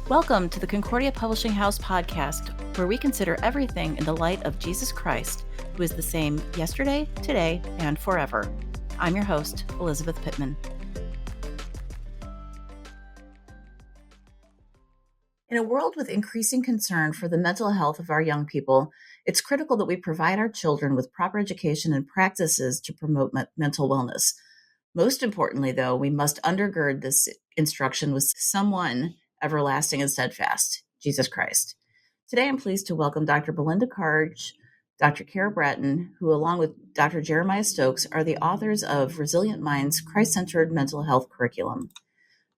Welcome to the Concordia Publishing House podcast, where we consider everything in the light of Jesus Christ, who is the same yesterday, today, and forever. I'm your host, Elizabeth Pittman. In a world with increasing concern for the mental health of our young people, it's critical that we provide our children with proper education and practices to promote mental wellness. Most importantly, though, we must undergird this instruction with someone everlasting and steadfast, Jesus Christ. Today, I'm pleased to welcome Dr. Belinda Karge, Dr. Kara Bratton, who, along with Dr. Jeremiah Stokes, are the authors of Resilient Minds, Christ-Centered Mental Health Curriculum.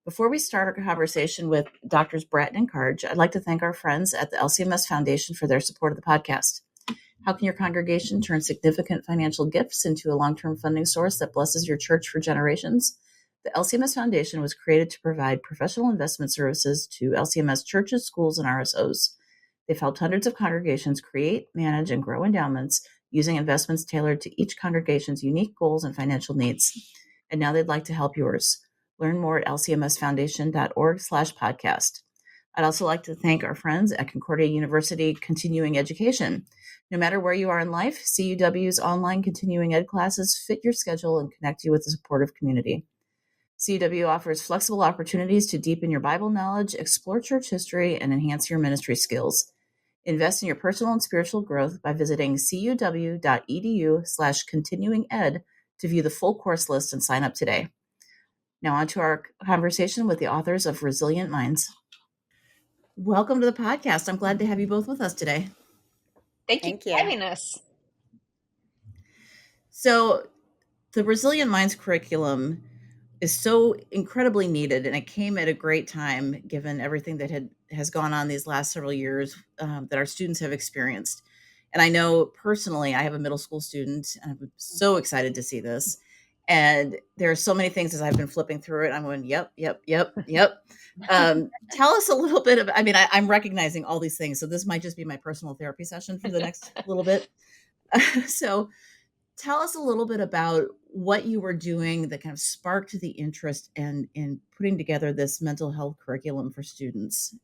Before we start our conversation with Drs. Bratton and Karge, I'd like to thank our friends at the LCMS Foundation for their support of the podcast. How can your congregation turn significant financial gifts into a long-term funding source that blesses your church for generations? The LCMS Foundation was created to provide professional investment services to LCMS churches, schools, and RSOs. They've helped hundreds of congregations create, manage, and grow endowments using investments tailored to each congregation's unique goals and financial needs. And now they'd like to help yours. Learn more at lcmsfoundation.org/podcast. I'd also like to thank our friends at Concordia University Continuing Education. No matter where you are in life, CUW's online continuing ed classes fit your schedule and connect you with a supportive community. CUW offers flexible opportunities to deepen your Bible knowledge, explore church history, and enhance your ministry skills. Invest in your personal and spiritual growth by visiting cuw.edu/continuinged to view the full course list and sign up today. Now on to our conversation with the authors of Resilient Minds. Welcome to the podcast. I'm glad to have you both with us today. Thank you for having us. So the Resilient Minds curriculum is so incredibly needed, and it came at a great time given everything that has gone on these last several years that our students have experienced. And I know personally, I have a middle school student, and I'm so excited to see this. And there are so many things as I've been flipping through it. I'm going, yep. Tell us a little bit of, I'm recognizing all these things. So this might just be my personal therapy session for the next little bit. So tell us a little bit about what you were doing that kind of sparked the interest in putting together this mental health curriculum for students.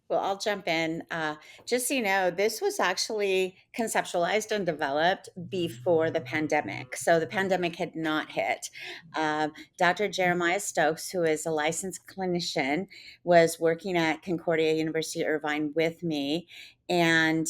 Well, I'll jump in. Just so you know, this was actually conceptualized and developed before the pandemic. So the pandemic had not hit. Dr. Jeremiah Stokes, who is a licensed clinician, was working at Concordia University Irvine with me. And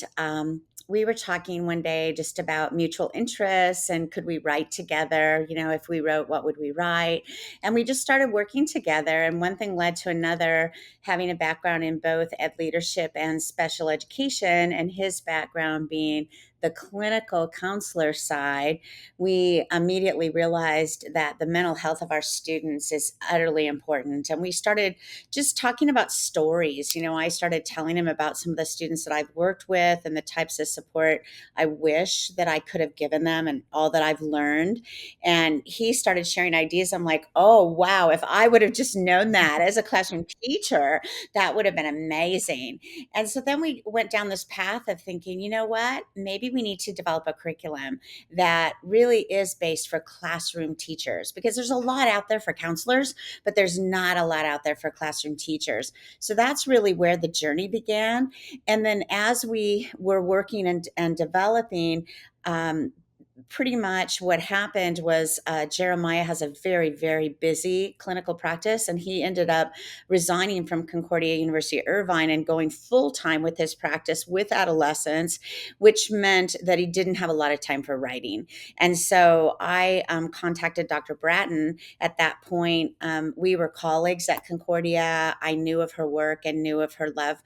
we were talking one day just about mutual interests and could we write together? You know, if we wrote, what would we write? And we just started working together. And one thing led to another, having a background in both ed leadership and special education, and his background being the clinical counselor side, we immediately realized that the mental health of our students is utterly important. And we started just talking about stories. You know, I started telling him about some of the students that I've worked with and the types of support I wish that I could have given them and all that I've learned. And he started sharing ideas. I'm like, oh, wow, if I would have just known that as a classroom teacher, that would have been amazing. And so then we went down this path of thinking, you know what, maybe we need to develop a curriculum that really is based for classroom teachers, because there's a lot out there for counselors, but there's not a lot out there for classroom teachers. So that's really where the journey began. And then as we were working and developing, pretty much what happened was Jeremiah has a very, very busy clinical practice, and he ended up resigning from Concordia University Irvine and going full-time with his practice with adolescents, which meant that he didn't have a lot of time for writing. And so I contacted Dr. Bratton at that point. We were colleagues at Concordia. I knew of her work and knew of her love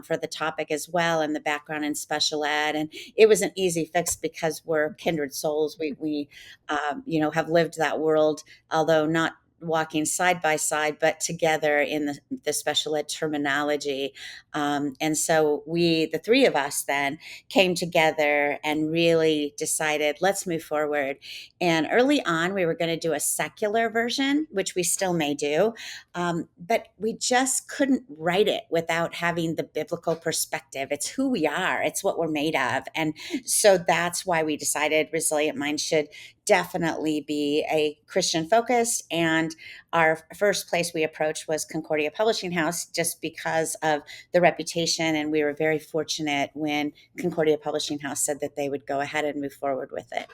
for the topic as well, and the background in special ed. And it was an easy fix because we're kindred souls. We have lived that world, although not walking side by side, but together in the special ed terminology. And so the three of us then came together and really decided, let's move forward. And early on, we were going to do a secular version, which we still may do. But we just couldn't write it without having the biblical perspective. It's who we are. It's what we're made of. And so that's why we decided Resilient Minds should definitely be a Christian focused. And our first place we approached was Concordia Publishing House, just because of the reputation. And we were very fortunate when Concordia Publishing House said that they would go ahead and move forward with it.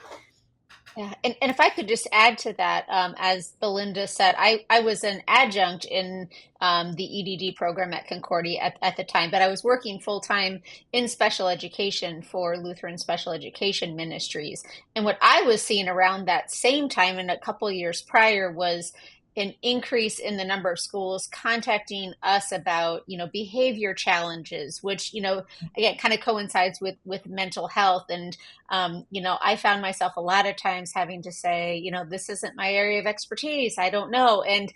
Yeah, and if I could just add to that, as Belinda said, I was an adjunct in the EDD program at Concordia at the time, but I was working full time in special education for Lutheran Special Education Ministries. And what I was seeing around that same time and a couple of years prior was an increase in the number of schools contacting us about, behavior challenges, which, again, kind of coincides with mental health. And I found myself a lot of times having to say, this isn't my area of expertise. I don't know. And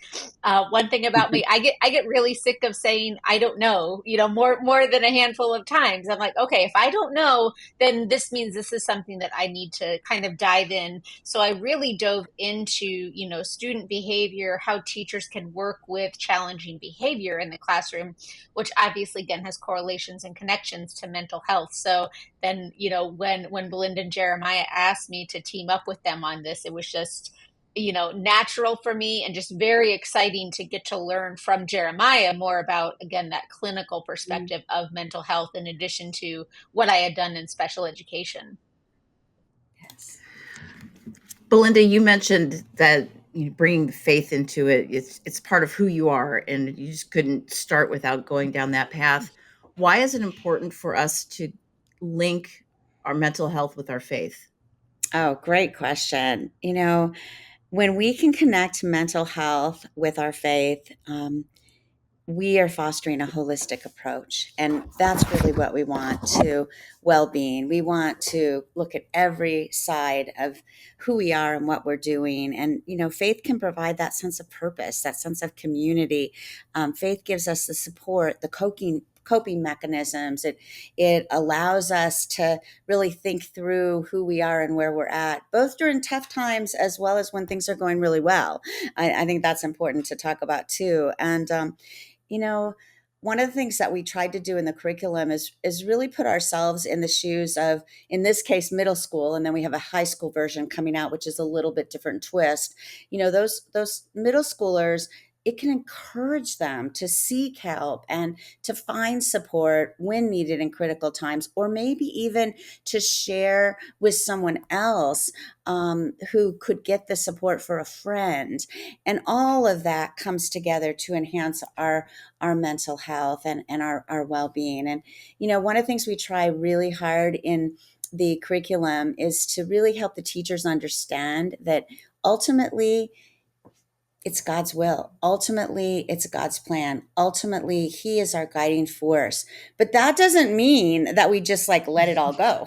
one thing about me, I get really sick of saying I don't know. More than a handful of times. I'm like, okay, if I don't know, then this means this is something that I need to kind of dive in. So I really dove into, student behavior, how teachers can work with challenging behavior in the classroom, which obviously again has correlations and connections to mental health. So then, when Belinda and Jeremiah asked me to team up with them on this, it was just, natural for me and just very exciting to get to learn from Jeremiah more about, again, that clinical perspective of mental health in addition to what I had done in special education. Yes. Belinda, you mentioned that bringing faith into it, it's part of who you are, and you just couldn't start without going down that path. Why is it important for us to link our mental health with our faith? Oh, great question. When we can connect mental health with our faith, we are fostering a holistic approach. And that's really what we want to well-being. We want to look at every side of who we are and what we're doing. And, faith can provide that sense of purpose, that sense of community. Faith gives us the support, the coping mechanisms. It allows us to really think through who we are and where we're at, both during tough times as well as when things are going really well. I think that's important to talk about too. And you know, one of the things that we tried to do in the curriculum is really put ourselves in the shoes of, in this case, middle school, and then we have a high school version coming out, which is a little bit different twist. Those middle schoolers, it can encourage them to seek help and to find support when needed in critical times, or maybe even to share with someone else who could get the support for a friend. And all of that comes together to enhance our mental health and our well-being. And, one of the things we try really hard in the curriculum is to really help the teachers understand that ultimately it's God's will. Ultimately, it's God's plan. Ultimately, He is our guiding force. But that doesn't mean that we just let it all go.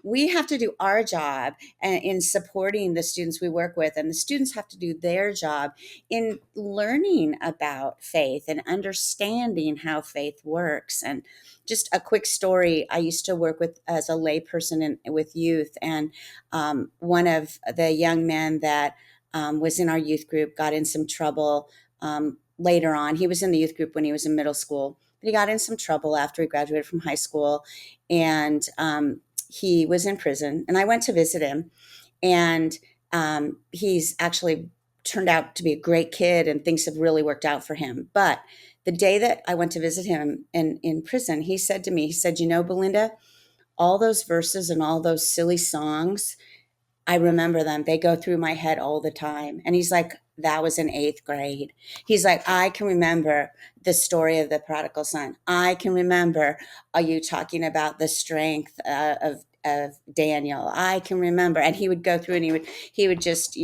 We have to do our job in supporting the students we work with, and the students have to do their job in learning about faith and understanding how faith works. And just a quick story: I used to work as a layperson with youth, and one of the young men that was in our youth group, got in some trouble later on. He was in the youth group when he was in middle school, but he got in some trouble after he graduated from high school, and he was in prison. And I went to visit him, and he's actually turned out to be a great kid, and things have really worked out for him. But the day that I went to visit him in prison, he said to me, he said, Belinda, all those verses and all those silly songs, I remember them. They go through my head all the time. And he's like, that was in 8th grade. He's like, I can remember the story of the prodigal son. I can remember you talking about the strength of Daniel. I can remember. And he would go through and he would just,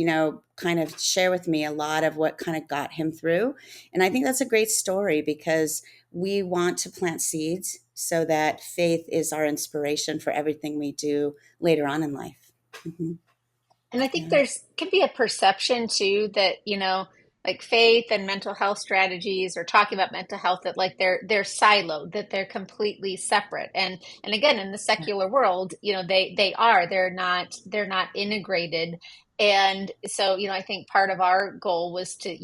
kind of share with me a lot of what kind of got him through. And I think that's a great story, because we want to plant seeds so that faith is our inspiration for everything we do later on in life. Mm-hmm. And I think there's can be a perception too that, like faith and mental health strategies or talking about mental health, that they're siloed, that they're completely separate. And again, in the secular world, they're not integrated. And so, I think part of our goal was to,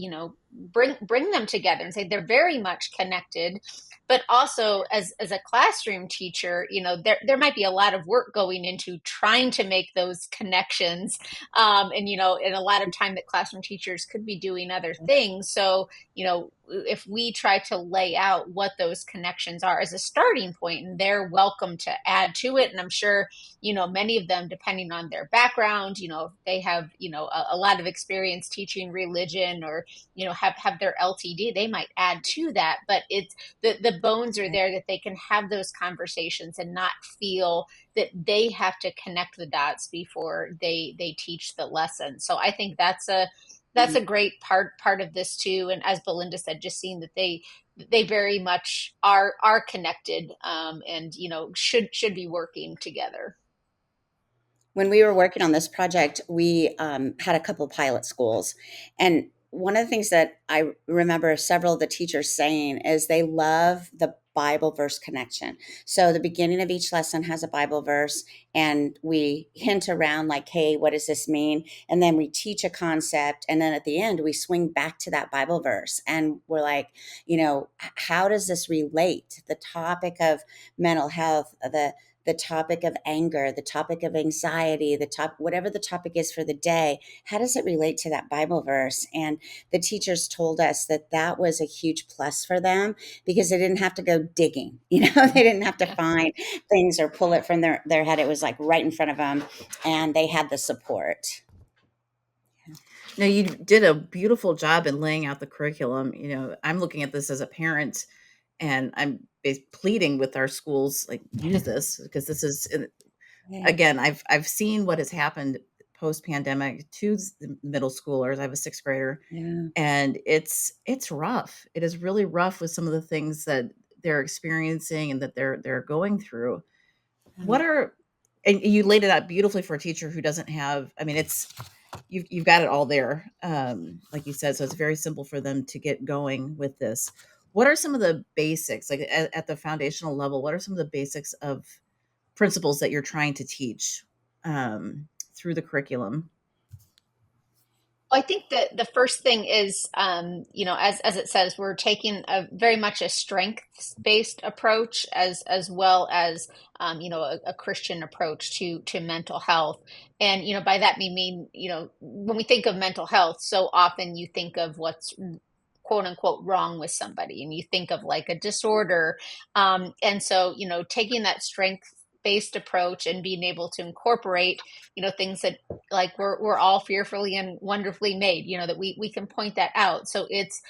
bring them together and say they're very much connected, but also as a classroom teacher, there might be a lot of work going into trying to make those connections, and a lot of time that classroom teachers could be doing other things. So if we try to lay out what those connections are as a starting point, and they're welcome to add to it, and I'm sure many of them, depending on their background, if they have a lot of experience teaching religion, or have their LTD, they might add to that. But it's the bones are there, that they can have those conversations and not feel that they have to connect the dots before they teach the lesson. So I think that's a great part of this too. And as Belinda said, just seeing that they very much are connected, and should be working together. When we were working on this project, we had a couple of pilot schools. And one of the things that I remember several of the teachers saying is they love the Bible verse connection. So the beginning of each lesson has a Bible verse, and we hint around like, hey, what does this mean? And then we teach a concept. And then at the end, we swing back to that Bible verse. And we're like, how does this relate? The topic of mental health, the topic of anger, the topic of anxiety, whatever the topic is for the day, how does it relate to that Bible verse? And the teachers told us that that was a huge plus for them, because they didn't have to go digging. They didn't have to find things or pull it from their head. It was like right in front of them, and they had the support. No, you did a beautiful job in laying out the curriculum. I'm looking at this as a parent, and I'm pleading with our schools, like, use this, because this is, again, I've seen what has happened post-pandemic to the middle schoolers. I have a sixth grader, and it's rough. It is really rough with some of the things that they're experiencing and that they're going through. And you laid it out beautifully for a teacher who doesn't have, you've got it all there, like you said, so it's very simple for them to get going with this. What are some of the basics, like at the foundational level, what are some of the basics of principles that you're trying to teach through the curriculum? I think that the first thing is, as it says, we're taking a very much a strengths-based approach, as well as, a Christian approach to mental health. And, by that we mean, when we think of mental health, so often you think of what's quote unquote wrong with somebody, and you think of like a disorder. And so, taking that strength based approach and being able to incorporate things that, like, we're all fearfully and wonderfully made, that we can point that out. So it's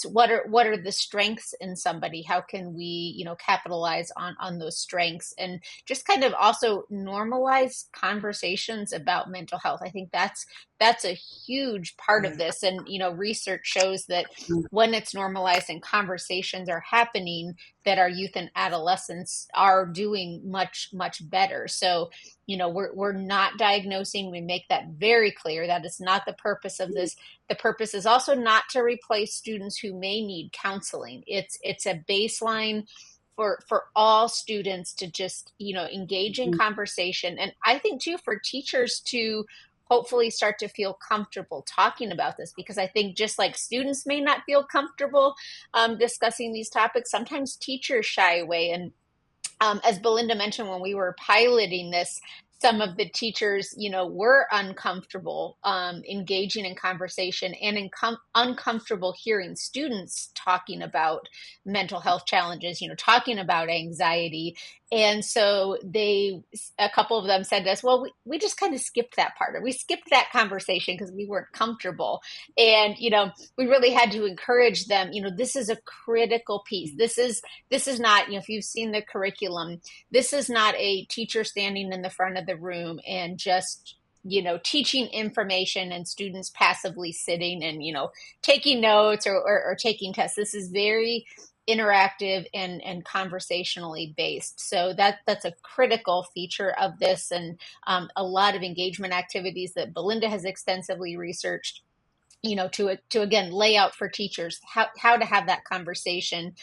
what are the strengths in somebody, how can we capitalize on those strengths, and just kind of also normalize conversations about mental health. I think that's a huge part of this. And research shows that when it's normalized and conversations are happening, that our youth and adolescents are doing much better. So we're not diagnosing. We make that very clear. That is not the purpose of this. The purpose is also not to replace students who may need counseling. It's a baseline for all students to just engage in conversation. And I think too, for teachers to hopefully start to feel comfortable talking about this, because I think just like students may not feel comfortable discussing these topics, sometimes teachers shy away. And as Belinda mentioned, when we were piloting this, some of the teachers, were uncomfortable engaging in conversation, and uncomfortable hearing students talking about mental health challenges, talking about anxiety. And so a couple of them said to us, well, we just kind of skipped that part, or we skipped that conversation because we weren't comfortable. And, we really had to encourage them, this is a critical piece. This is not, if you've seen the curriculum, this is not a teacher standing in the front of the room and just teaching information and students passively sitting and taking notes or taking tests. This is very interactive and conversationally based. So that's a critical feature of this, and a lot of engagement activities that Belinda has extensively researched, to again lay out for teachers how to have that conversation,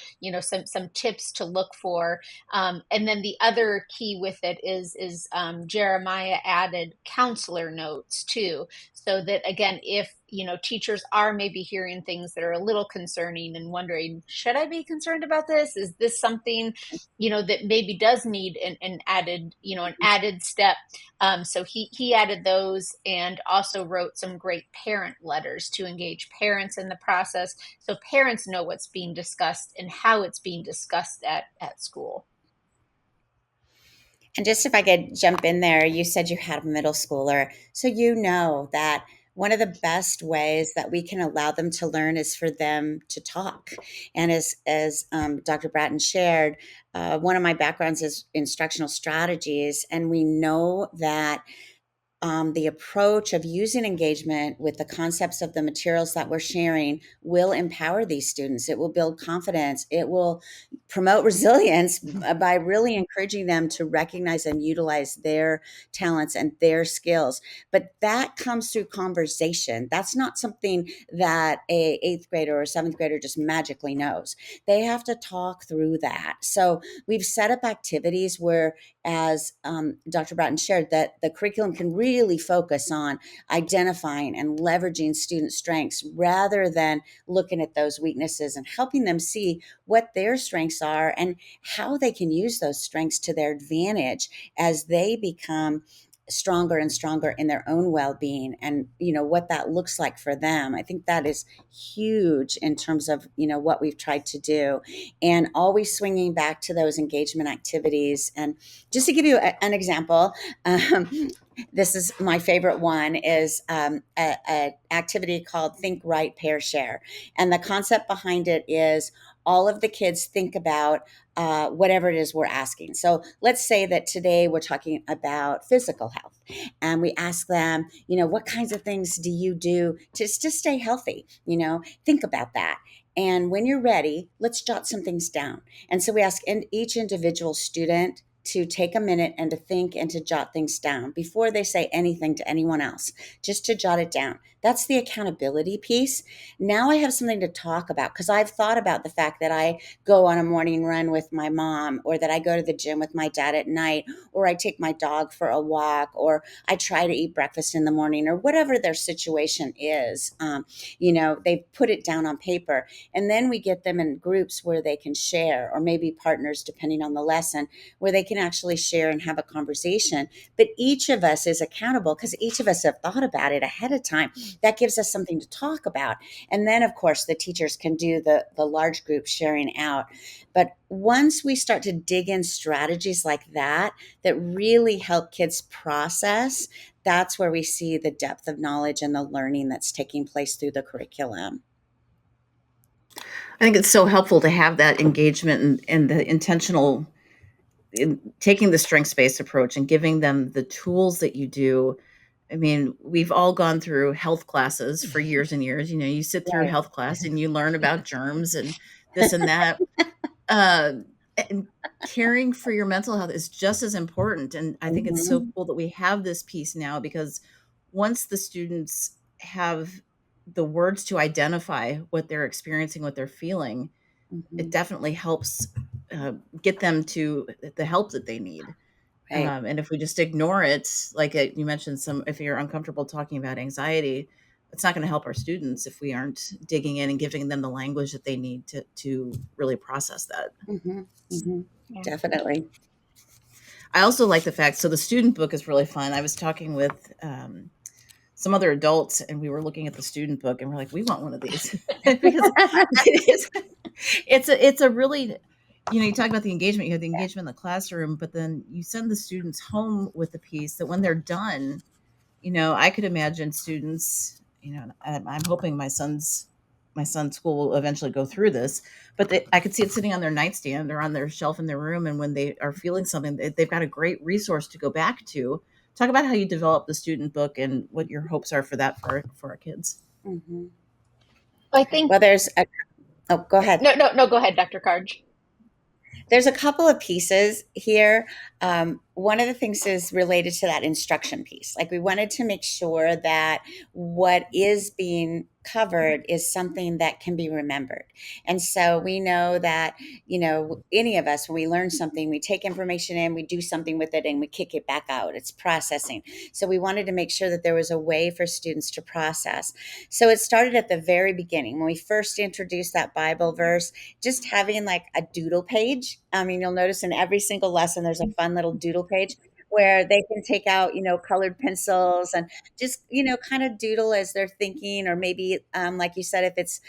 some tips to look for. And then the other key with it is Jeremiah added counselor notes too, so that again, if teachers are maybe hearing things that are a little concerning and wondering, should I be concerned about this? Is this something, that maybe does need an added step? So he added those and also wrote some great parent letters to engage parents in the process, so parents know what's being discussed and how it's being discussed at school. And just if I could jump in there, you said you had a middle schooler. So you know that one of the best ways that we can allow them to learn is for them to talk. And as Dr. Bratton shared, one of my backgrounds is instructional strategies. And we know that the approach of using engagement with the concepts of the materials that we're sharing will empower these students. It will build confidence. It will promote resilience by really encouraging them to recognize and utilize their talents and their skills. But that comes through conversation. That's not something that a eighth grader or seventh grader just magically knows. They have to talk through that. So we've set up activities where, as Dr. Bratton shared, that the curriculum can really focus on identifying and leveraging student strengths rather than looking at those weaknesses, and helping them see what their strengths are and how they can use those strengths to their advantage as they become stronger and stronger in their own well-being, and what that looks like for them. I think that is huge in terms of what we've tried to do, and always swinging back to those engagement activities. And just to give you an example, this is my favorite one, is a activity called Think Right Pair Share. And the concept behind it is all of the kids think about whatever it is we're asking. So let's say that today we're talking about physical health, and we ask them, what kinds of things do you do to stay healthy? Think about that. And when you're ready, let's jot some things down. And so we ask each individual student to take a minute and to think and to jot things down before they say anything to anyone else, just to jot it down. That's the accountability piece. Now I have something to talk about, because I've thought about the fact that I go on a morning run with my mom, or that I go to the gym with my dad at night, or I take my dog for a walk, or I try to eat breakfast in the morning, or whatever their situation is. They put it down on paper, and then we get them in groups where they can share, or maybe partners, depending on the lesson, where they can actually share and have a conversation. But each of us is accountable because each of us have thought about it ahead of time. That gives us something to talk about. And then, of course, the teachers can do the large group sharing out. But once we start to dig in strategies like that, that really help kids process, that's where we see the depth of knowledge and the learning that's taking place through the curriculum. I think it's so helpful to have that engagement and the intentional in taking the strengths-based approach and giving them the tools that you do. I mean, we've all gone through health classes for years and years. You sit through Right. health class and you learn about germs and this and that. Uh, and caring for your mental health is just as important. And I think it's so Mhm. cool that we have this piece now, because once the students have the words to identify what they're experiencing, what they're feeling, it Mhm. definitely helps get them to the help that they need. Right. And if we just ignore it, like you mentioned, if you're uncomfortable talking about anxiety, it's not going to help our students if we aren't digging in and giving them the language that they need to really process that. Mhm. Mhm. Yeah. Definitely. I also like the fact, so the student book is really fun. I was talking with some other adults, and we were looking at the student book, and we're like, we want one of these because it's a really, you talk about the engagement. You have the engagement in the classroom, but then you send the students home with a piece that when they're done, I could imagine students, I'm hoping my son's school will eventually go through this, but I could see it sitting on their nightstand or on their shelf in their room. And when they are feeling something, they've got a great resource to go back to. Talk about how you develop the student book and what your hopes are for that for our kids. Mhm. I think Well, go ahead. no, go ahead, Dr. Karge. There's a couple of pieces here. One of the things is related to that instruction piece. Like, we wanted to make sure that what is being covered is something that can be remembered. And so we know that, any of us, when we learn something, we take information in, we do something with it, and we kick it back out. It's processing. So we wanted to make sure that there was a way for students to process. So it started at the very beginning when we first introduced that Bible verse, just having like a doodle page. I mean, you'll notice in every single lesson, there's a fun little doodle page where they can take out, colored pencils and just, kind of doodle as they're thinking, or maybe, like you said, if it's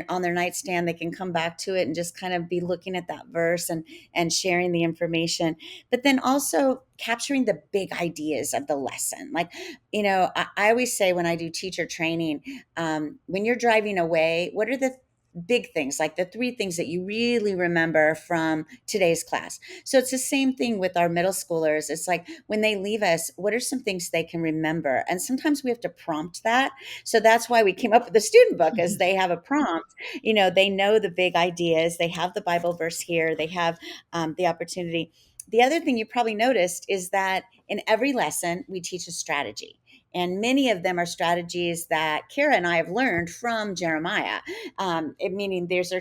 on their nightstand, they can come back to it and just kind of be looking at that verse and sharing the information, but then also capturing the big ideas of the lesson. Like, I always say when I do teacher training, when you're driving away, what are the big things, like the three things that you really remember from today's class? So it's the same thing with our middle schoolers. It's like when they leave us, what are some things they can remember? And sometimes we have to prompt that. So that's why we came up with the student book, as they have a prompt. They know the big ideas. They have the Bible verse here. They have the opportunity. The other thing you probably noticed is that in every lesson, we teach a strategy. And many of them are strategies that Kara and I have learned from Jeremiah. Meaning there's,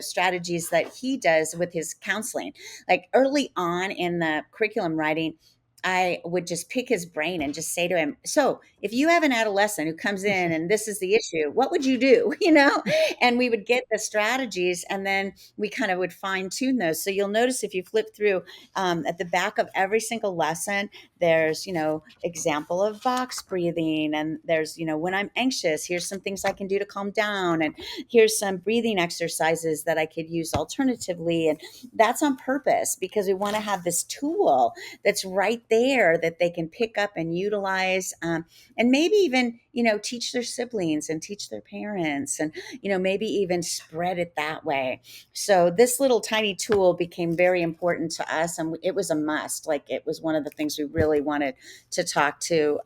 strategies that he does with his counseling. Like early on in the curriculum writing, I would just pick his brain and just say to him, so if you have an adolescent who comes in and this is the issue, what would you do? And we would get the strategies, and then we kind of would fine tune those. So you'll notice if you flip through, at the back of every single lesson, there's, example of box breathing. And there's, when I'm anxious, here's some things I can do to calm down. And here's some breathing exercises that I could use alternatively. And that's on purpose, because we want to have this tool that's right there that they can pick up and utilize, and maybe even, teach their siblings and teach their parents, and, maybe even spread it that way. So this little tiny tool became very important to us, and it was a must. Like, it was one of the things we really wanted to talk to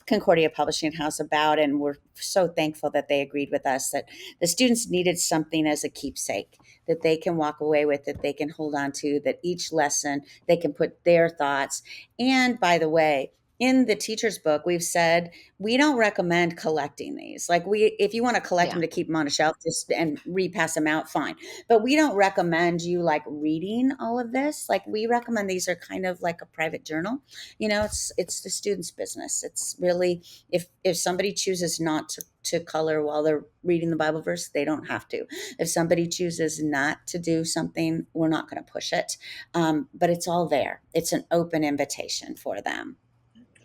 Concordia Publishing House about, and we're so thankful that they agreed with us that the students needed something as a keepsake that they can walk away with, that they can hold on to, that each lesson they can put their thoughts. And by the way, in the teacher's book, we've said we don't recommend collecting these. Like, if you want to collect them to keep them on a shelf just and repass them out, fine. But we don't recommend you like reading all of this. Like, we recommend these are kind of like a private journal. It's the student's business. It's really, if somebody chooses not to color while they're reading the Bible verse, they don't have to. If somebody chooses not to do something, we're not going to push it. But it's all there. It's an open invitation for them.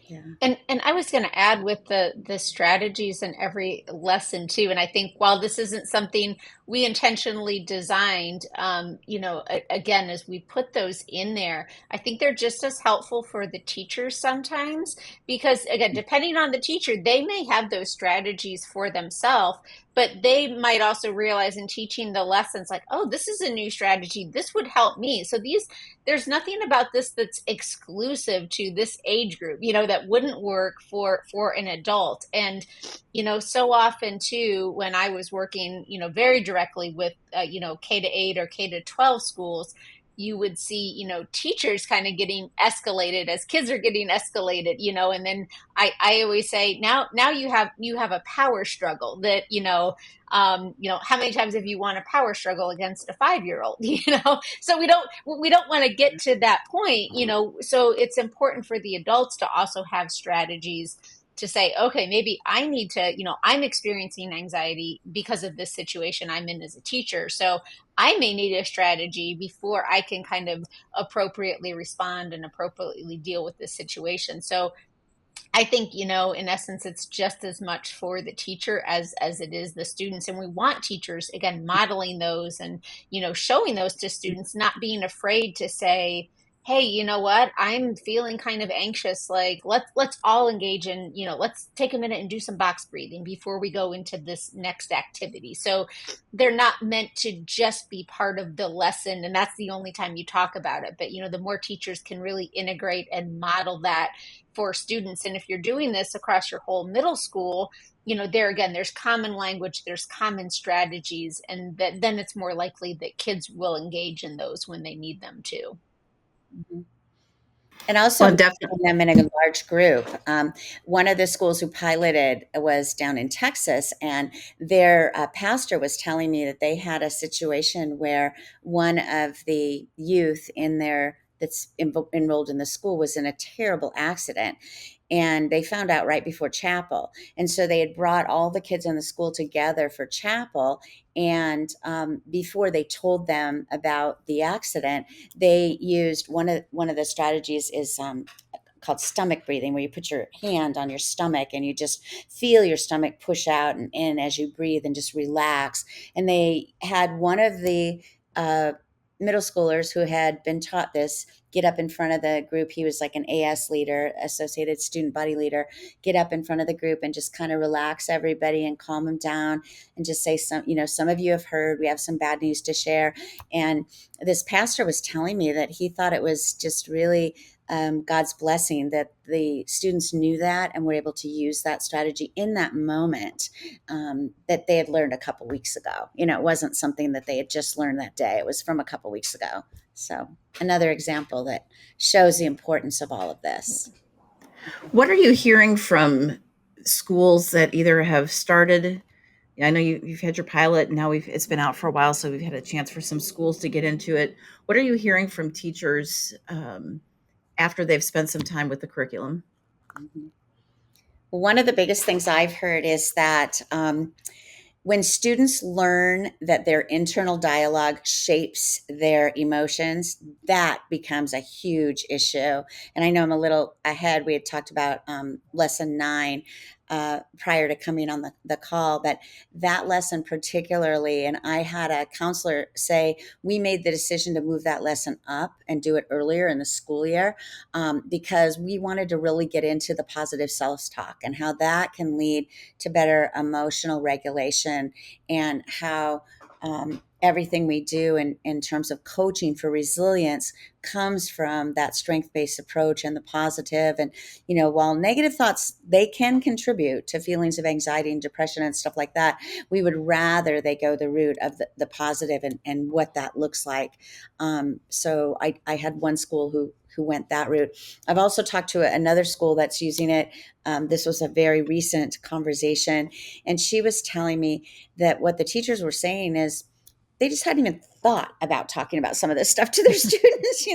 Yeah. And I was going to add with the strategies in every lesson too. And I think while this isn't something we intentionally designed, again, as we put those in there, I think they're just as helpful for the teachers sometimes, because again, depending on the teacher, they may have those strategies for themselves, but they might also realize in teaching the lessons like, oh, this is a new strategy. This would help me. So there's nothing about this that's exclusive to this age group, that wouldn't work for an adult. And, so often too, when I was working, very directly with, K-8 or K-12 schools, you would see, teachers kind of getting escalated as kids are getting escalated, and then I always say, now you have a power struggle that, how many times have you won a power struggle against a 5-year-old, so we don't want to get to that point, so it's important for the adults to also have strategies to say, okay, maybe I need to, I'm experiencing anxiety because of this situation I'm in as a teacher. So I may need a strategy before I can kind of appropriately respond and appropriately deal with this situation. So I think, in essence, it's just as much for the teacher as it is the students. And we want teachers, again, modeling those and, showing those to students, not being afraid to say, hey, you know what, I'm feeling kind of anxious. Like, let's all engage in, let's take a minute and do some box breathing before we go into this next activity. So they're not meant to just be part of the lesson, and that's the only time you talk about it. But, the more teachers can really integrate and model that for students. And if you're doing this across your whole middle school, there again, there's common language, there's common strategies, and then it's more likely that kids will engage in those when they need them to. Mm-hmm. And also Well, meeting definitely. them in a large group. One of the schools who piloted was down in Texas, and their pastor was telling me that they had a situation where one of the youth in their that's enrolled in the school was in a terrible accident, and they found out right before chapel. And so they had brought all the kids in the school together for chapel, and before they told them about the accident, they used one of the strategies is called stomach breathing, where you put your hand on your stomach and you just feel your stomach push out and in as you breathe and just relax. And they had one of the middle schoolers who had been taught this get up in front of the group. He was like an AS leader, Associated Student Body Leader. Get up in front of the group and just kind of relax everybody and calm them down and just say, some of you have heard, we have some bad news to share. And this pastor was telling me that he thought it was just really God's blessing that the students knew that and were able to use that strategy in that moment, that they had learned a couple weeks ago. It wasn't something that they had just learned that day. It was from a couple weeks ago. So another example that shows the importance of all of this. What are you hearing from schools that either have started? I know you've had your pilot, and now it's been out for a while, so we've had a chance for some schools to get into it. What are you hearing from teachers after they've spent some time with the curriculum? Mhm. One of the biggest things I've heard is that when students learn that their internal dialogue shapes their emotions, that becomes a huge issue. And I know I'm a little ahead. We had talked about lesson 9 prior to coming on the call, but that lesson particularly, and I had a counselor say, we made the decision to move that lesson up and do it earlier in the school year, because we wanted to really get into the positive self-talk and how that can lead to better emotional regulation, and how everything we do in terms of coaching for resilience comes from that strength-based approach and the positive. And while negative thoughts, they can contribute to feelings of anxiety and depression and stuff like that, we would rather they go the route of the positive and what that looks like. So I had one school who went that route. I've also talked to another school that's using it. This was a very recent conversation, and she was telling me that what the teachers were saying is they just hadn't even thought about talking about some of this stuff to their students.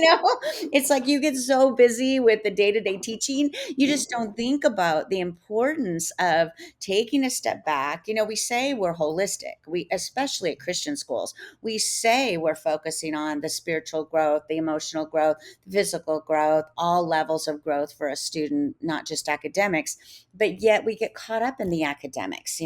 It's like you get so busy with the day-to-day teaching, you just don't think about the importance of taking a step back. We say we're holistic, we especially at Christian schools, we say we're focusing on the spiritual growth, the emotional growth, the physical growth, all levels of growth for a student, not just academics, but yet we get caught up in the academics.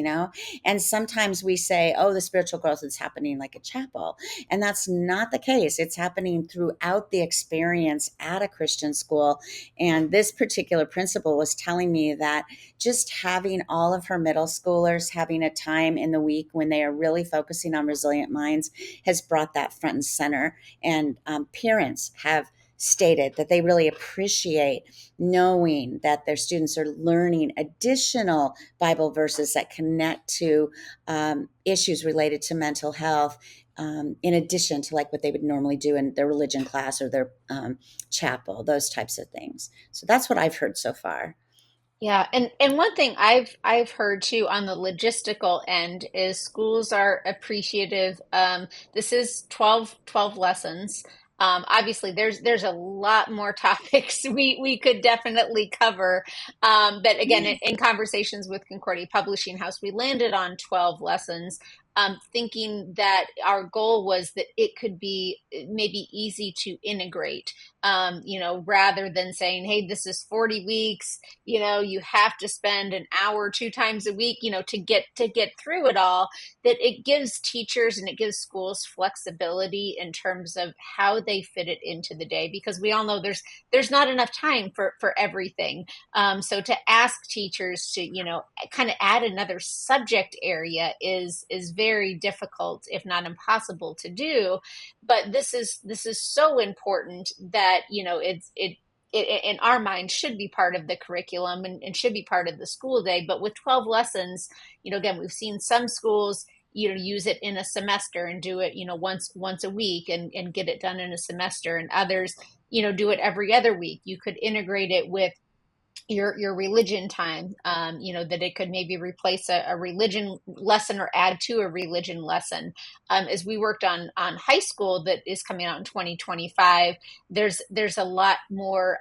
And sometimes we say, oh, the spiritual growth is happening like a chapel. And that's not the case. It's happening throughout the experience at a Christian school. And this particular principal was telling me that just having all of her middle schoolers having a time in the week when they are really focusing on resilient minds has brought that front and center. And parents have stated that they really appreciate knowing that their students are learning additional Bible verses that connect to issues related to mental health, in addition to like what they would normally do in their religion class or their chapel, those types of things. So that's what I've heard so far. Yeah, and one thing I've heard too on the logistical end is schools are appreciative. This is 12 lessons. Obviously, there's a lot more topics we could definitely cover. But again, in conversations with Concordia Publishing House, we landed on 12 lessons. Thinking that our goal was that it could be maybe easy to integrate, rather than saying, hey, this is 40 weeks, you have to spend an hour 2 times a week, to get through it all. That it gives teachers and it gives schools flexibility in terms of how they fit it into the day, because we all know there's not enough time for everything. So to ask teachers to kind of add another subject area is very difficult, if not impossible to do. But this is so important that it in our mind should be part of the curriculum, and should be part of the school day. But with 12 lessons, again, we've seen some schools use it in a semester and do it once a week, and get it done in a semester, and others do it every other week. You could integrate it with your religion time, that it could maybe replace a religion lesson or add to a religion lesson. As we worked on high school that is coming out in 2025, there's a lot more.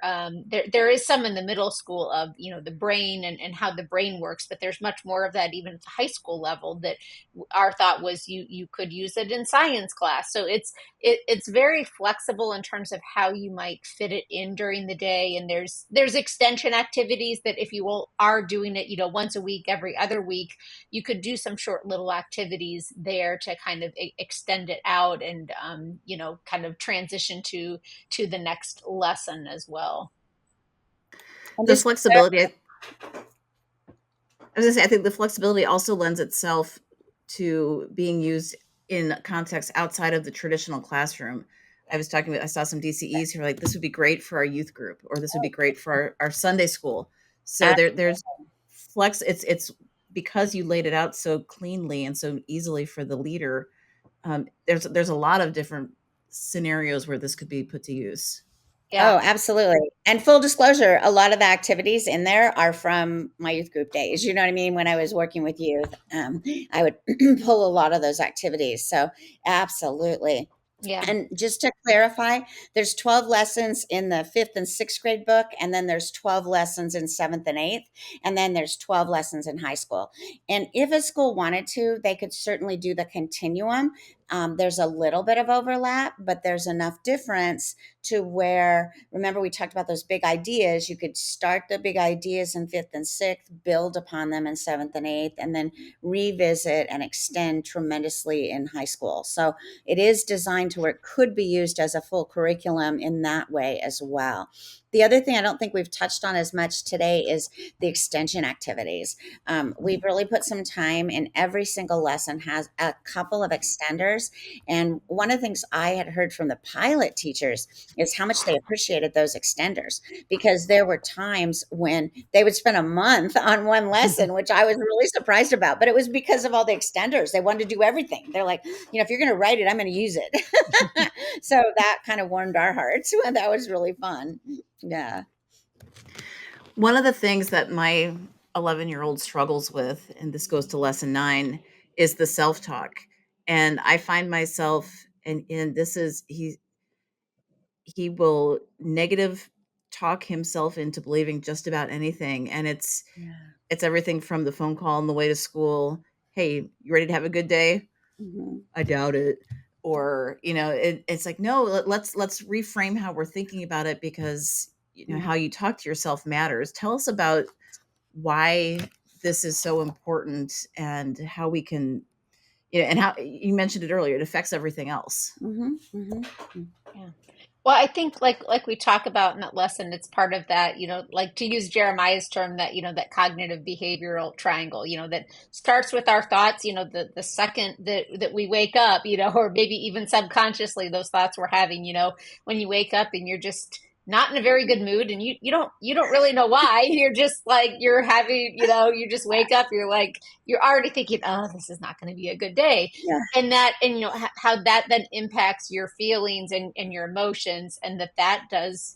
There is some in the middle school of the brain and how the brain works, but there's much more of that even at the high school level. That our thought was you could use it in science class. So it's very flexible in terms of how you might fit it in during the day. And there's extension activities that if you are doing it, once a week, every other week, you could do some short little activities there to kind of extend it out and, kind of transition to the next lesson as well. And The just flexibility, I was gonna say, I think the flexibility also lends itself to being used in context outside of the traditional classroom. I saw some DCEs who were like, this would be great for our youth group, or this would be great for our Sunday school. So there's flex. It's because you laid it out so cleanly and so easily for the leader. There's a lot of different scenarios where this could be put to use. Oh, absolutely. And full disclosure, a lot of the activities in there are from my youth group days. You know what I mean? When I was working with youth, I would pull a lot of those activities. So, absolutely. Yeah. And just to clarify, there's 12 lessons in the fifth and sixth grade book, and then there's 12 lessons in seventh and eighth, and then there's 12 lessons in high school. And if a school wanted to, they could certainly do the continuum. There's a little bit of overlap, but there's enough difference to where, remember, we talked about those big ideas. You could start the big ideas in fifth and sixth, build upon them in seventh and eighth, and then revisit and extend tremendously in high school. So it is designed to where it could be used as a full curriculum in that way as well. The other thing I don't think we've touched on as much today is the extension activities. We've really put some time in. Every single lesson has a couple of extenders. And one of the things I had heard from the pilot teachers is how much they appreciated those extenders, because there were times when they would spend a month on one lesson, which I was really surprised about. But it was because of all the extenders. They wanted to do everything. They're like, if you're going to write it, I'm going to use it. So that kind of warmed our hearts. That was really fun. Yeah. One of the things that my 11-year-old struggles with, and this goes to lesson 9, is the self-talk. And I find myself, and this is, he will negative talk himself into believing just about anything. And it's everything from the phone call on the way to school. Hey, you ready to have a good day? Mm-hmm. I doubt it. Or, it's like, no, let's reframe how we're thinking about it, because how you talk to yourself matters. Tell us about why this is so important, and how we can, and how you mentioned it earlier, it affects everything else. Mm-hmm. Mm-hmm. Yeah. Well, I think like we talk about in that lesson, it's part of that, like to use Jeremiah's term, that, that cognitive behavioral triangle, that starts with our thoughts, the second that we wake up, or maybe even subconsciously those thoughts we're having, when you wake up and you're just not in a very good mood, and you don't really know why. You're just like, you're having, you just wake up, you're like, you're already thinking, oh, this is not going to be a good day. Yeah. And how that then impacts your feelings and your emotions, and that does,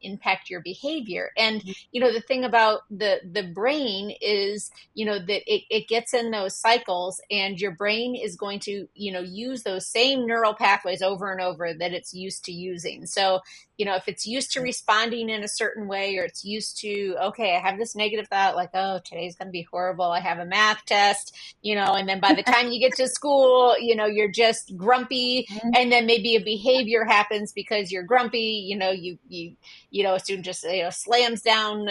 impact your behavior. And, the thing about the brain is, that it gets in those cycles, and your brain is going to, use those same neural pathways over and over that it's used to using. So, if it's used to responding in a certain way, or it's used to, okay, I have this negative thought, like, oh, today's going to be horrible, I have a math test, and then by the time you get to school, you're just grumpy. And then maybe a behavior happens because you're grumpy, a student just, slams down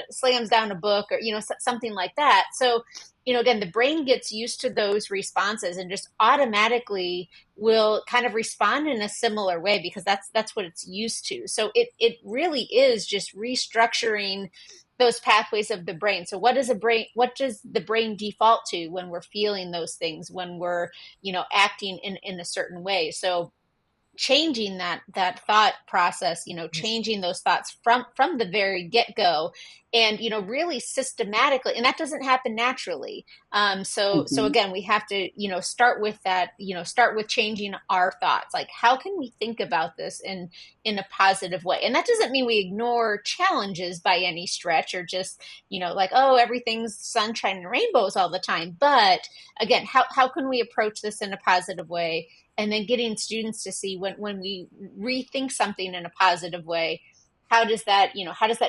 a book, or, something like that. So, again, the brain gets used to those responses and just automatically will kind of respond in a similar way, because that's what it's used to. So it really is just restructuring those pathways of the brain. So what does the brain default to when we're feeling those things, when we're, acting in a certain way? So changing that thought process, changing those thoughts from the very get-go, and really systematically, and that doesn't happen naturally. So again, we have to start with that, start with changing our thoughts. Like, how can we think about this in a positive way? And that doesn't mean we ignore challenges by any stretch, or just like, oh, everything's sunshine and rainbows all the time. But again, how can we approach this in a positive way? And then getting students to see, when we rethink something in a positive way, how does that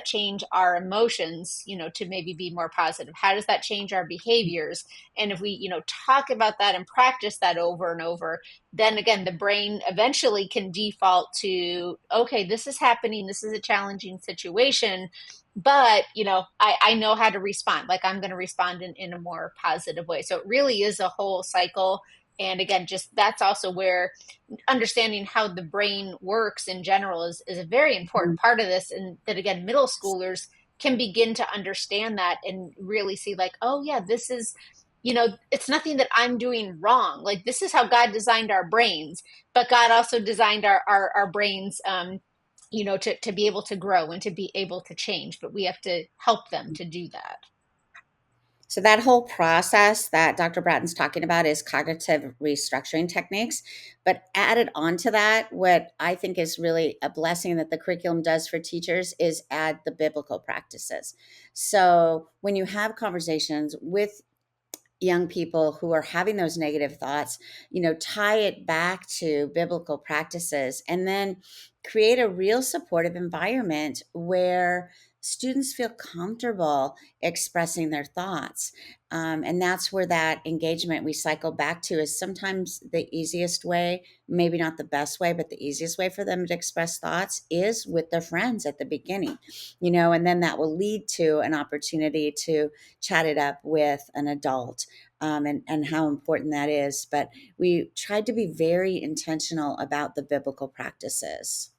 change our emotions, to maybe be more positive? How does that change our behaviors? And if we, talk about that and practice that over and over, then again, the brain eventually can default to, okay, this is happening. This is a challenging situation, but, I know how to respond. Like, I'm going to respond in a more positive way. So it really is a whole cycle. And again, just that's also where understanding how the brain works in general is a very important part of this. And that, again, middle schoolers can begin to understand that and really see, like, oh yeah, this is, it's nothing that I'm doing wrong. Like, this is how God designed our brains, but God also designed our brains, to be able to grow and to be able to change, but we have to help them to do that. So that whole process that Dr. Bratton's talking about is cognitive restructuring techniques. But added on to that, what I think is really a blessing that the curriculum does for teachers is add the biblical practices. So when you have conversations with young people who are having those negative thoughts, tie it back to biblical practices, and then create a real supportive environment where students feel comfortable expressing their thoughts. And that's where that engagement we cycle back to is sometimes the easiest way, maybe not the best way, but the easiest way for them to express thoughts is with their friends at the beginning, and then that will lead to an opportunity to chat it up with an adult. And how important that is. But we tried to be very intentional about the biblical practices.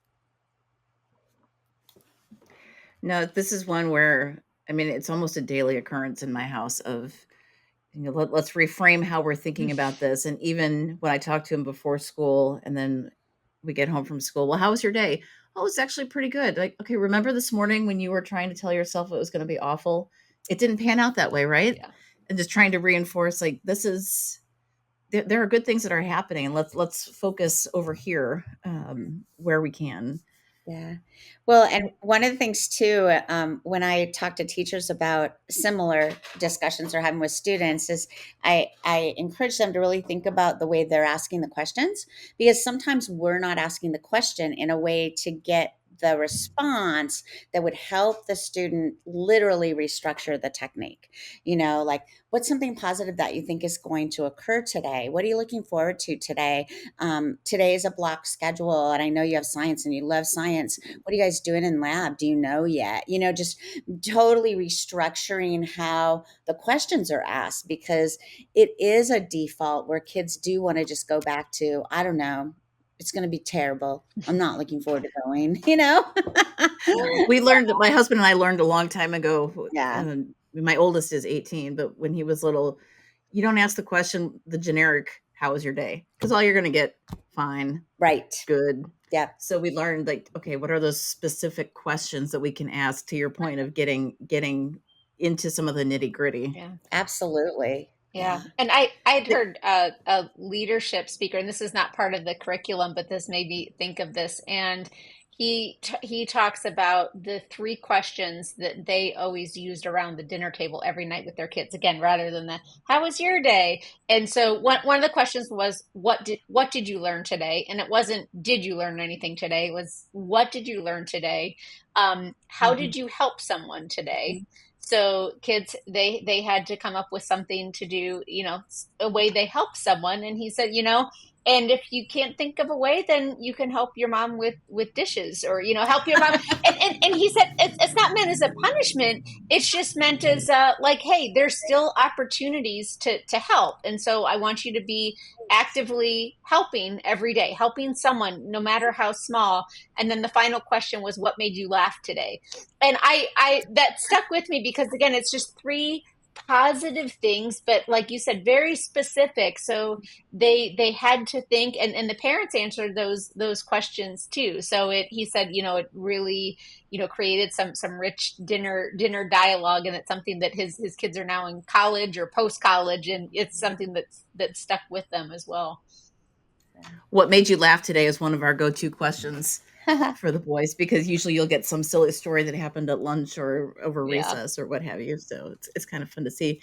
No, this is one where, I mean, it's almost a daily occurrence in my house of, let's reframe how we're thinking about this. And even when I talk to him before school and then we get home from school, well, how was your day? Oh, it's actually pretty good. Like, okay, remember this morning when you were trying to tell yourself it was going to be awful? It didn't pan out that way, right? Yeah. And just trying to reinforce, like, there are good things that are happening, and let's focus over here, where we can. Yeah. Well, and one of the things too, when I talk to teachers about similar discussions they're having with students, is I encourage them to really think about the way they're asking the questions, because sometimes we're not asking the question in a way to get the response that would help the student literally restructure the technique. Like, what's something positive that you think is going to occur today? What are you looking forward to today? Today is a block schedule, and I know you have science and you love science. What are you guys doing in lab? Do you know yet? Just totally restructuring how the questions are asked, because it is a default where kids do want to just go back to, I don't know, it's going to be terrible. I'm not looking forward to going, We learned, my husband and I learned a long time ago. Yeah. My oldest is 18, but when he was little, you don't ask the question, the generic, how was your day? Because all you're going to get, fine, Right. good. Yeah. So we learned, like, okay, what are those specific questions that we can ask, to your point of getting into some of the nitty gritty? Yeah. Absolutely. Yeah. And I'd heard a leadership speaker, and this is not part of the curriculum, but this made me think of this. And he talks about the three questions that they always used around the dinner table every night with their kids. Again, rather than the "How was your day?" And so one of the questions was, what did you learn today? And it wasn't, did you learn anything today? It was, what did you learn today? How did you help someone today? So kids, they had to come up with something to do, a way they help someone. And he said, and if you can't think of a way, then you can help your mom with dishes, or, help your mom. And he said, it's not meant as a punishment. It's just meant as like, hey, there's still opportunities to help. And so I want you to be actively helping every day, helping someone, no matter how small. And then the final question was, what made you laugh today? And I that stuck with me, because again, it's just three positive things, but like you said, very specific. So they had to think, and the parents answered those questions too. So he said, it really, created some rich dinner dialogue, and it's something that his kids are now in college or post college, and it's something that's stuck with them as well. What made you laugh today is one of our go-to questions for the boys, because usually you'll get some silly story that happened at lunch or over Yeah. recess or what have you. So it's kind of fun to see.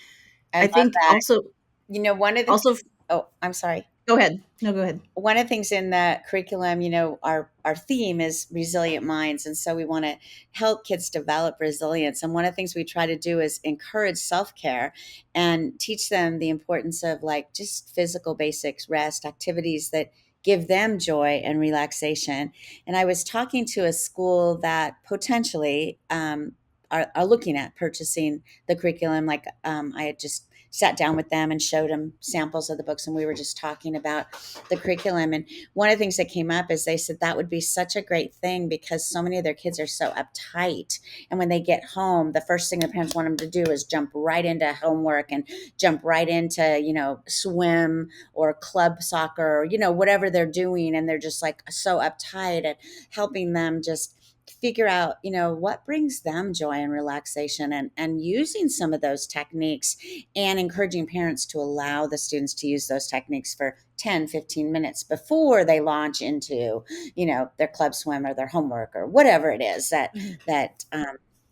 I I love think that. also One of the also things, oh, I'm sorry. go ahead. No, go ahead. One of the things in the curriculum, our theme is resilient minds. And so we want to help kids develop resilience. And one of the things we try to do is encourage self-care and teach them the importance of like just physical basics, rest, activities that give them joy and relaxation. And I was talking to a school that potentially are looking at purchasing the curriculum. Like I had just sat down with them and showed them samples of the books, and we were just talking about the curriculum. And one of the things that came up is they said that would be such a great thing because so many of their kids are so uptight. And when they get home, the first thing the parents want them to do is jump right into homework and jump right into, swim or club soccer or, whatever they're doing. And they're just like so uptight, and helping them just figure out, what brings them joy and relaxation, and using some of those techniques, and encouraging parents to allow the students to use those techniques for 10-15 minutes before they launch into, their club swim or their homework or whatever it is that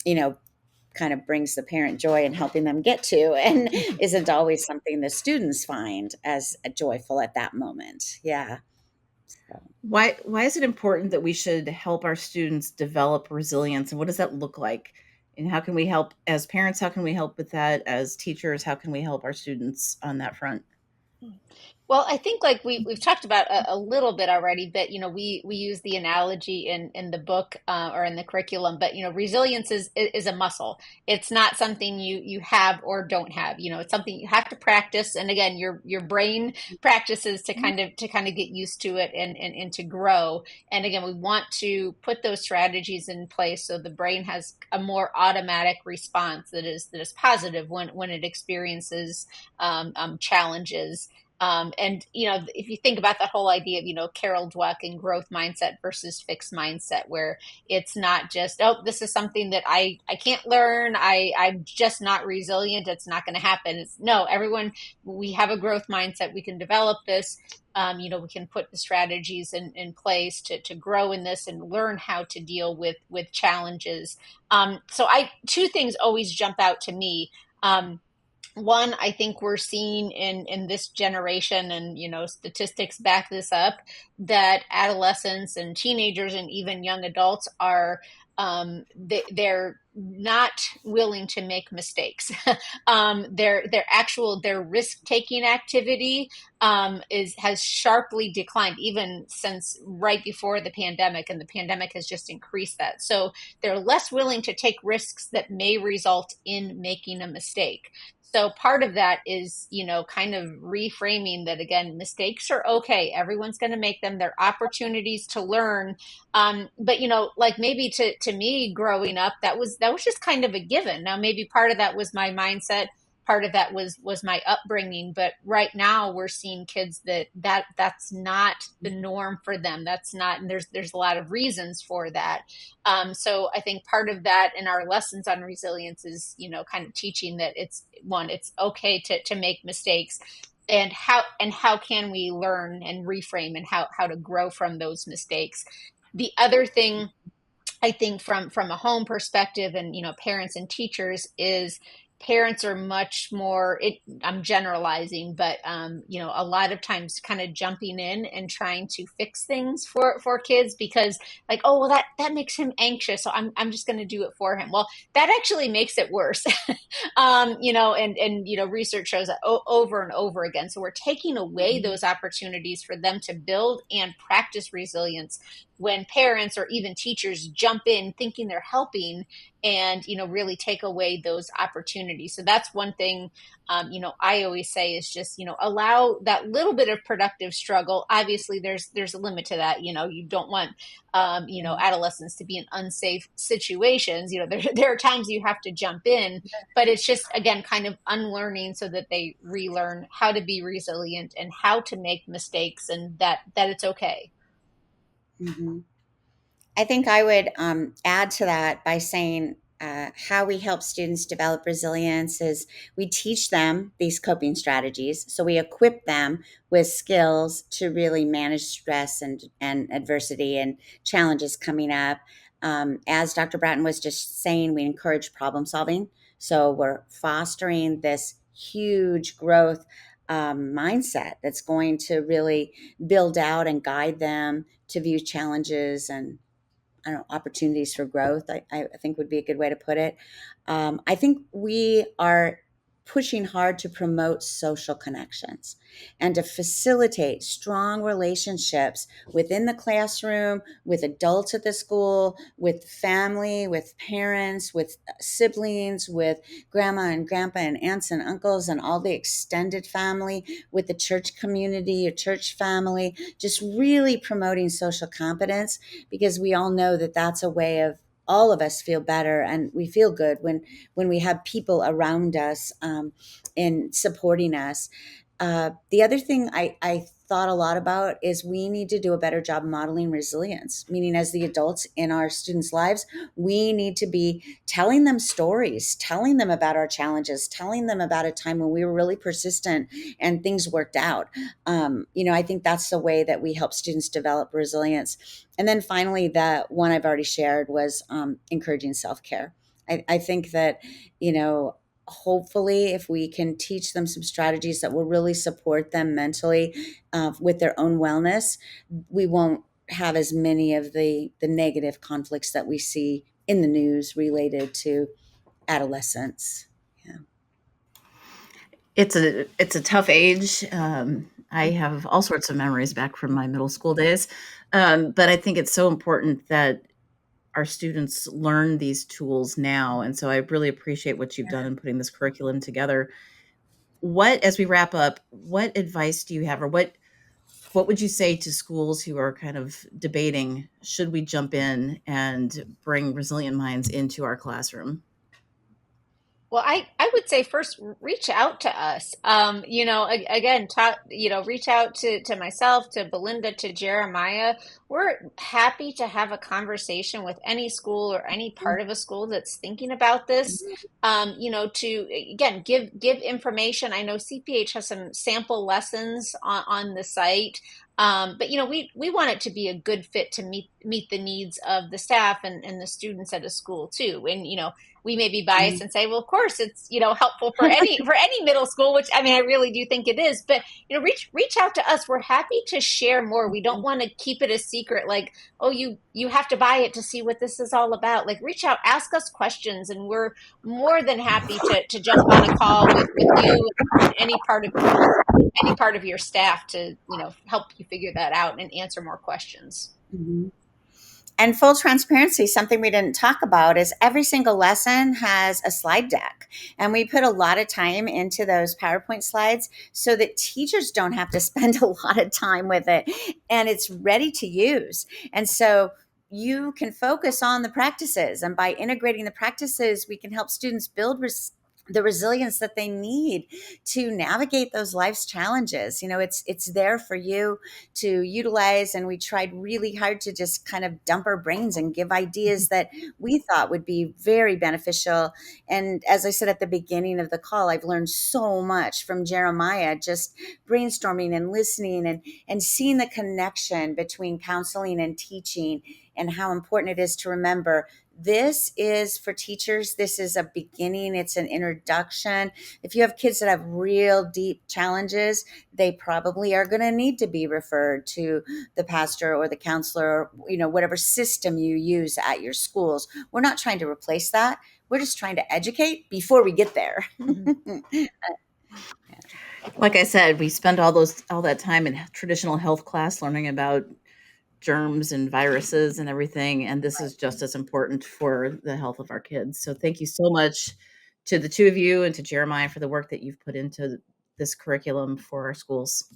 you know, kind of brings the parent joy in helping them get to, and isn't always something the students find as joyful at that moment. Yeah. So. Why is it important that we should help our students develop resilience, and what does that look like? And how can we help as parents? How can we help with that as teachers? How can we help our students on that front? Well, I think like we've talked about a little bit already, but we use the analogy in the book or in the curriculum, but resilience is a muscle. It's not something you have or don't have. It's something you have to practice, and again, your brain practices to kind of get used to it and to grow. And again, we want to put those strategies in place so the brain has a more automatic response that is positive when it experiences challenges. And if you think about that whole idea of Carol Dweck and growth mindset versus fixed mindset, where it's not just, oh, this is something that I can't learn, I'm just not resilient, it's not going to happen. It's no, everyone, we have a growth mindset, we can develop this. We can put the strategies in place to grow in this and learn how to deal with challenges. So two things always jump out to me. One, I think we're seeing in this generation, and statistics back this up, that adolescents and teenagers and even young adults are they're not willing to make mistakes. Their risk taking activity has sharply declined even since right before the pandemic, and the pandemic has just increased that. So they're less willing to take risks that may result in making a mistake. So part of that is, kind of reframing that, again, mistakes are okay. Everyone's going to make them. They're opportunities to learn. But like maybe to me growing up, that was just kind of a given. Now, maybe part of that was my mindset. Part of that was my upbringing. But right now we're seeing kids that's not the norm for them. That's not, and there's a lot of reasons for that. So I think part of that in our lessons on resilience is, kind of teaching that it's okay to make mistakes, and how can we learn and reframe, and how to grow from those mistakes. The other thing I think from a home perspective, and parents and teachers, is parents are much more, I'm generalizing, but a lot of times kind of jumping in and trying to fix things for kids, because like, oh well, that makes him anxious, so I'm just going to do it for him. Well, that actually makes it worse. And research shows that over and over again. So we're taking away those opportunities for them to build and practice resilience when parents or even teachers jump in thinking they're helping and, really take away those opportunities. So that's one thing, I always say is just, allow that little bit of productive struggle. Obviously there's a limit to that. You don't want, adolescents to be in unsafe situations. There are times you have to jump in, but it's just, again, kind of unlearning so that they relearn how to be resilient and how to make mistakes, and that it's okay. Mm-hmm. I think I would add to that by saying how we help students develop resilience is we teach them these coping strategies. So we equip them with skills to really manage stress and adversity and challenges coming up. As Dr. Bratton was just saying, we encourage problem solving. So we're fostering this huge growth mindset that's going to really build out and guide them to view challenges and I don't know, opportunities for growth, I think would be a good way to put it. I think we are pushing hard to promote social connections and to facilitate strong relationships within the classroom, with adults at the school, with family, with parents, with siblings, with grandma and grandpa and aunts and uncles and all the extended family, with the church community or church family, just really promoting social competence because we all know that that's a way of all of us feel better and we feel good when we have people around us and supporting us. The other thing I thought a lot about is we need to do a better job modeling resilience, meaning as the adults in our students' lives, we need to be telling them stories, telling them about our challenges, telling them about a time when we were really persistent and things worked out. I think that's the way that we help students develop resilience. And then finally, the one I've already shared was encouraging self-care. I think that, hopefully if we can teach them some strategies that will really support them mentally with their own wellness, we won't have as many of the negative conflicts that we see in the news related to adolescence. Yeah. It's a tough age. I have all sorts of memories back from my middle school days, but I think it's so important that our students learn these tools now, and so I really appreciate what you've done in putting this curriculum together. As we wrap up, what advice do you have, or what would you say to schools who are kind of debating, should we jump in and bring resilient minds into our classroom? Well, I would say first reach out to us. Again, talk, reach out to myself, to Belinda, to Jeremiah. We're happy to have a conversation with any school or any part of a school that's thinking about this. To again give information. I know CPH has some sample lessons on the site. But we want it to be a good fit to meet the needs of the staff and the students at a school too. And we may be biased and say, well, of course it's, helpful for any middle school, which I mean, I really do think it is, but reach out to us. We're happy to share more. We don't want to keep it a secret. Like, oh, you have to buy it to see what this is all about. Like, reach out, ask us questions, and we're more than happy to jump on a call with you and any part of your staff to, help you figure that out and answer more questions. Mhm. And full transparency, something we didn't talk about is every single lesson has a slide deck. And we put a lot of time into those PowerPoint slides so that teachers don't have to spend a lot of time with it and it's ready to use. And so you can focus on the practices. And by integrating the practices, we can help students build the resilience that they need to navigate those life's challenges. It's there for you to utilize, and we tried really hard to just kind of dump our brains and give ideas that we thought would be very beneficial. And as I said at the beginning of the call, I've learned so much from Jeremiah, just brainstorming and listening and seeing the connection between counseling and teaching and how important it is to remember this is for teachers. This is a beginning. It's an introduction. If you have kids that have real deep challenges, they probably are going to need to be referred to the pastor or the counselor, whatever system you use at your schools. We're not trying to replace that. We're just trying to educate before we get there. Mm-hmm. Like I said, we spend all that time in traditional health class learning about germs and viruses and everything. And this is just as important for the health of our kids. So thank you so much to the two of you and to Jeremiah for the work that you've put into this curriculum for our schools.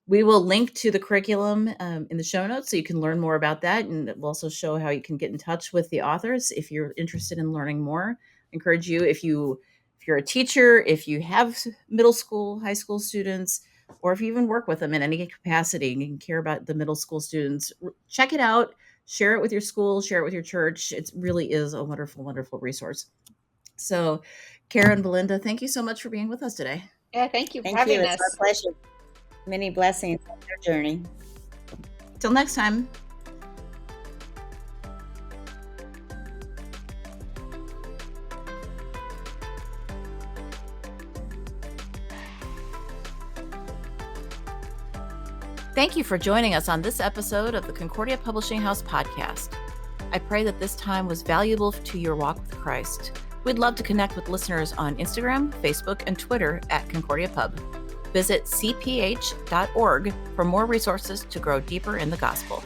We will link to the curriculum in the show notes so you can learn more about that. And it will also show how you can get in touch with the authors if you're interested in learning more. I encourage you, if you're a teacher, if you have middle school, high school students, or if you even work with them in any capacity and you care about the middle school students, check it out, share it with your school, share it with your church. It really is a wonderful, wonderful resource. So, Kara and Belinda, thank you so much for being with us today. Yeah, thank you for Thank having you. us. It's our pleasure. Many blessings on your journey. Till next time. Thank you for joining us on this episode of the Concordia Publishing House podcast. I pray that this time was valuable to your walk with Christ. We'd love to connect with listeners on Instagram, Facebook, and Twitter at Concordia Pub. Visit cph.org for more resources to grow deeper in the gospel.